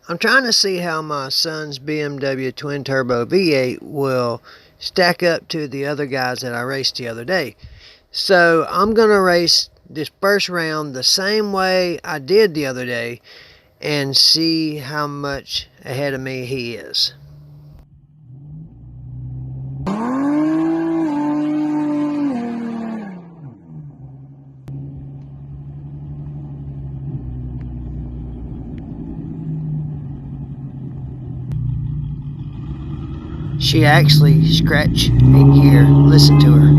I'm trying to see how my son's BMW twin turbo V8 will stack up to the other guys that I raced the other day. So I'm going to race this first round the same way I did the other day and see how much ahead of me he is. She actually scratched a gear. Listen to her.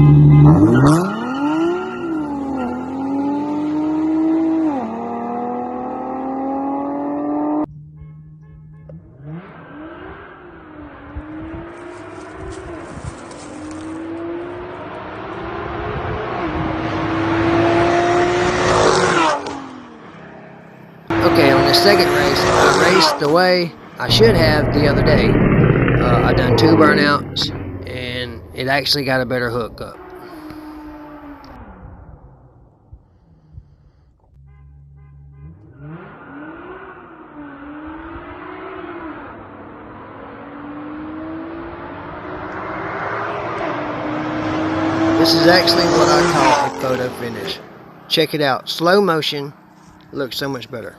Okay, on the second race, I raced the way I should have the other day. I done 2 burnouts, and it actually got a better hookup. This is actually what I call a photo finish. Check it out. Slow motion looks so much better.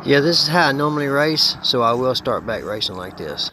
Yeah, this is how I normally race, so I will start back racing like this.